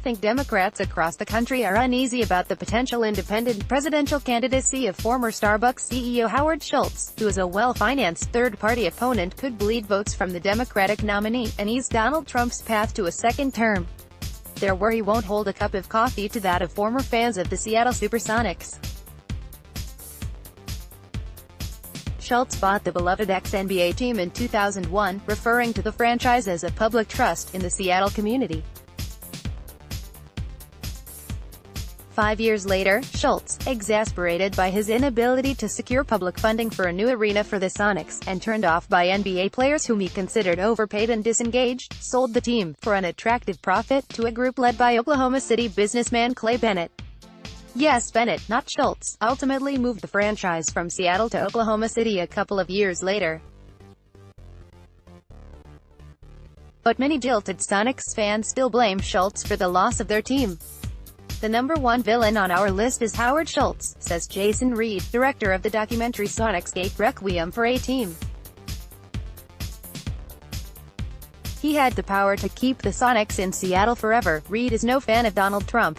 think Democrats across the country are uneasy about the potential independent presidential candidacy of former Starbucks CEO Howard Schultz, who is a well-financed third-party opponent could bleed votes from the Democratic nominee, and ease Donald Trump's path to a second term. They're worried he won't hold a cup of coffee to that of former fans of the Seattle SuperSonics. Schultz bought the beloved ex-NBA team in 2001, referring to the franchise as a public trust in the Seattle community. 5 years later, Schultz, exasperated by his inability to secure public funding for a new arena for the Sonics, and turned off by NBA players whom he considered overpaid and disengaged, sold the team, for an attractive profit, to a group led by Oklahoma City businessman Clay Bennett. Yes, Bennett, not Schultz, ultimately moved the franchise from Seattle to Oklahoma City a couple of years later. But many jilted Sonics fans still blame Schultz for the loss of their team. The number one villain on our list is Howard Schultz, says Jason Reed, director of the documentary Sonicsgate: Requiem for a Team. He had the power to keep the Sonics in Seattle forever. Reed is no fan of Donald Trump,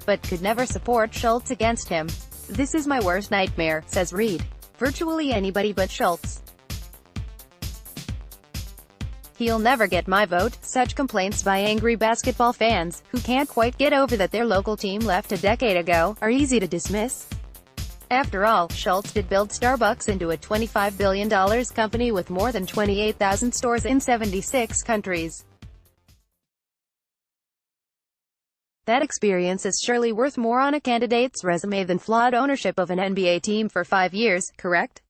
but could never support Schultz against him. This is my worst nightmare, says Reed. Virtually anybody but Schultz. He'll never get my vote. Such complaints by angry basketball fans, who can't quite get over that their local team left a decade ago, are easy to dismiss. After all, Schultz did build Starbucks into a $25 billion company with more than 28,000 stores in 76 countries. That experience is surely worth more on a candidate's resume than flawed ownership of an NBA team for 5 years, correct?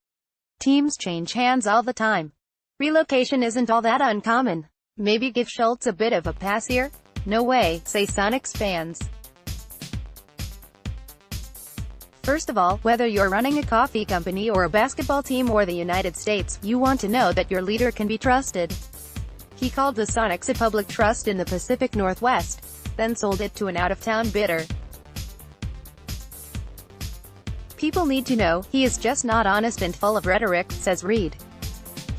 Teams change hands all the time. Relocation isn't all that uncommon. Maybe give Schultz a bit of a pass here? No way, say Sonics fans. First of all, whether you're running a coffee company or a basketball team or the United States, you want to know that your leader can be trusted. He called the Sonics a public trust in the Pacific Northwest, then sold it to an out-of-town bidder. People need to know, he is just not honest and full of rhetoric, says Reed.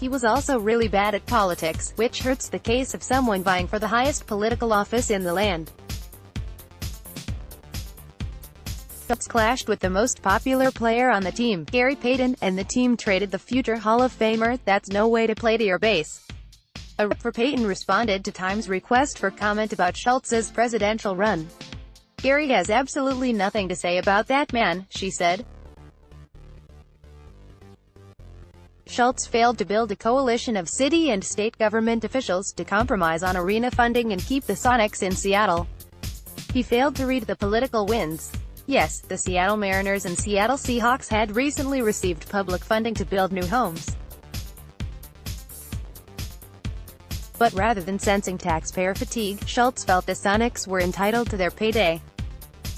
He was also really bad at politics, which hurts the case of someone vying for the highest political office in the land. Schultz clashed with the most popular player on the team, Gary Payton, and the team traded the future Hall of Famer. That's no way to play to your base. A rep for Payton responded to Time's request for comment about Schultz's presidential run. Gary has absolutely nothing to say about that man, she said. Schultz failed to build a coalition of city and state government officials to compromise on arena funding and keep the Sonics in Seattle. He failed to read the political winds. Yes, the Seattle Mariners and Seattle Seahawks had recently received public funding to build new homes. But rather than sensing taxpayer fatigue, Schultz felt the Sonics were entitled to their payday.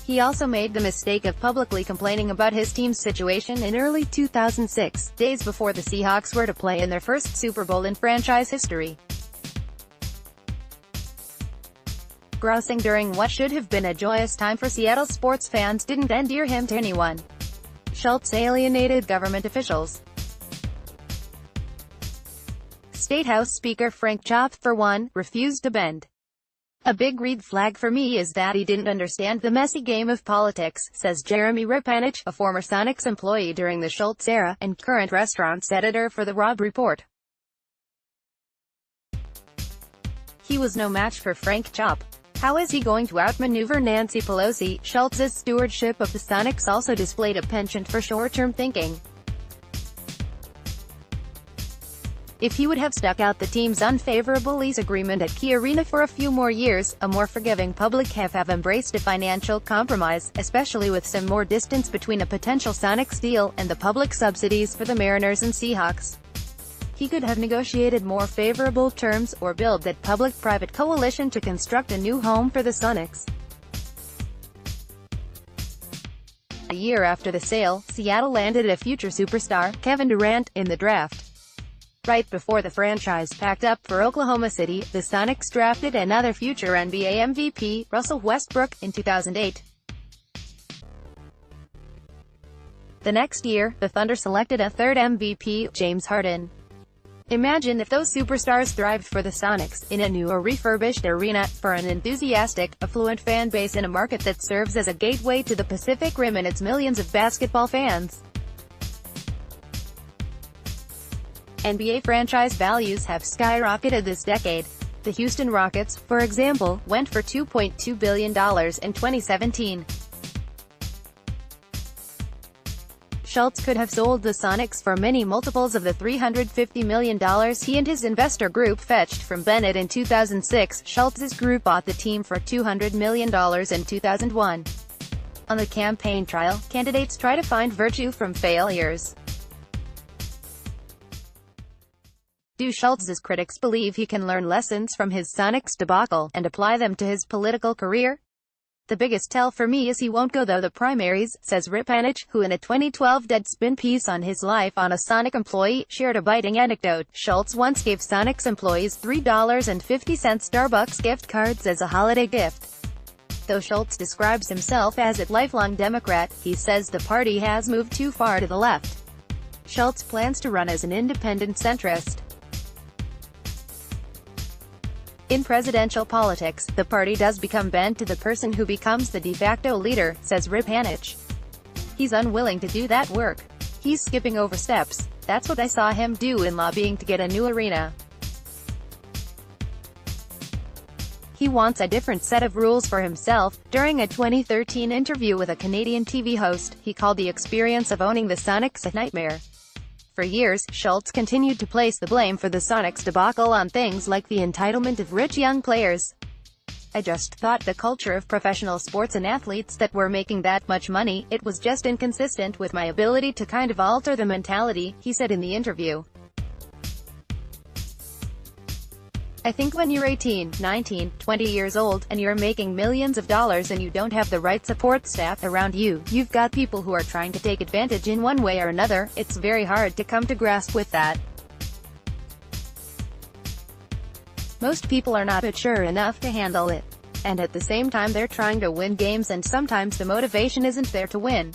He also made the mistake of publicly complaining about his team's situation in early 2006, days before the Seahawks were to play in their first Super Bowl in franchise history. Grousing during what should have been a joyous time for Seattle sports fans didn't endear him to anyone. Schultz alienated government officials. State House Speaker Frank Chop, for one, refused to bend. A big red flag for me is that he didn't understand the messy game of politics, says Jeremy Repanich, a former Sonics employee during the Schultz era, and current restaurants editor for the Robb Report. He was no match for Frank Chop. How is he going to outmaneuver Nancy Pelosi? Schultz's stewardship of the Sonics also displayed a penchant for short-term thinking. If he would have stuck out the team's unfavorable lease agreement at Key Arena for a few more years, a more forgiving public have embraced a financial compromise, especially with some more distance between a potential Sonics deal and the public subsidies for the Mariners and Seahawks. He could have negotiated more favorable terms, or build that public-private coalition to construct a new home for the Sonics. A year after the sale, Seattle landed a future superstar, Kevin Durant, in the draft. Right before the franchise packed up for Oklahoma City, the Sonics drafted another future NBA MVP, Russell Westbrook, in 2008. The next year, the Thunder selected a third MVP, James Harden. Imagine if those superstars thrived for the Sonics, in a new or refurbished arena, for an enthusiastic, affluent fan base in a market that serves as a gateway to the Pacific Rim and its millions of basketball fans. NBA franchise values have skyrocketed this decade. The Houston Rockets, for example, went for $2.2 billion in 2017. Schultz could have sold the Sonics for many multiples of the $350 million he and his investor group fetched from Bennett in 2006. Schultz's group bought the team for $200 million in 2001. On the campaign trail, candidates try to find virtue from failures. Do Schultz's critics believe he can learn lessons from his Sonics debacle and apply them to his political career? The biggest tell for me is he won't go though the primaries, says Rip Hanich, who in a 2012 Deadspin piece on his life on a Sonic employee, shared a biting anecdote. Schultz once gave Sonics employees $3.50 Starbucks gift cards as a holiday gift. Though Schultz describes himself as a lifelong Democrat, he says the party has moved too far to the left. Schultz plans to run as an independent centrist. In presidential politics, the party does become bent to the person who becomes the de facto leader, says Rip Hanich. He's unwilling to do that work. He's skipping over steps. That's what I saw him do in lobbying to get a new arena. He wants a different set of rules for himself. During a 2013 interview with a Canadian TV host, he called the experience of owning the Sonics a nightmare. For years, Schultz continued to place the blame for the Sonics debacle on things like the entitlement of rich young players. I just thought the culture of professional sports and athletes that were making that much money, it was just inconsistent with my ability to kind of alter the mentality, he said in the interview. I think when you're 18, 19, 20 years old, and you're making millions of dollars and you don't have the right support staff around you, you've got people who are trying to take advantage in one way or another, it's very hard to come to grasp with that. Most people are not mature enough to handle it. And at the same time they're trying to win games and sometimes the motivation isn't there to win.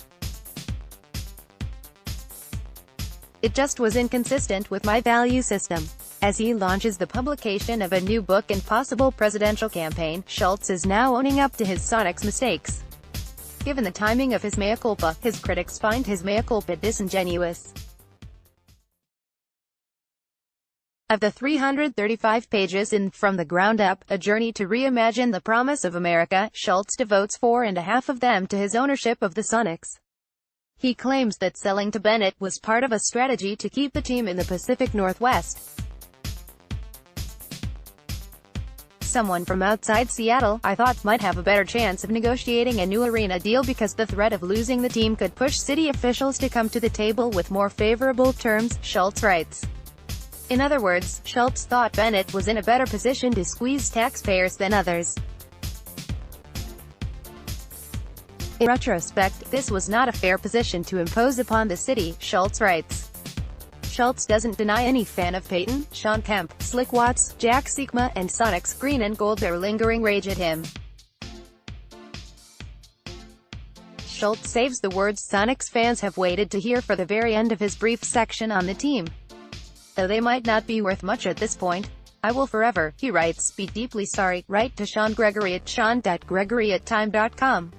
It just was inconsistent with my value system. As he launches the publication of a new book and possible presidential campaign, Schultz is now owning up to his Sonics mistakes. Given the timing of his mea culpa, his critics find his mea culpa disingenuous. Of the 335 pages in From the Ground Up, A Journey to Reimagine the Promise of America, Schultz devotes 4.5 of them to his ownership of the Sonics. He claims that selling to Bennett was part of a strategy to keep the team in the Pacific Northwest. Someone from outside Seattle, I thought, might have a better chance of negotiating a new arena deal because the threat of losing the team could push city officials to come to the table with more favorable terms, Schultz writes. In other words, Schultz thought Bennett was in a better position to squeeze taxpayers than others. In retrospect, this was not a fair position to impose upon the city, Schultz writes. Schultz doesn't deny any fan of Peyton, Sean Kemp, Slick Watts, Jack Sikma, and Sonics green and gold their lingering rage at him. Schultz saves the words Sonics fans have waited to hear for the very end of his brief section on the team. Though they might not be worth much at this point, I will forever, he writes, be deeply sorry. Write to Sean Gregory at sean.gregory@time.com.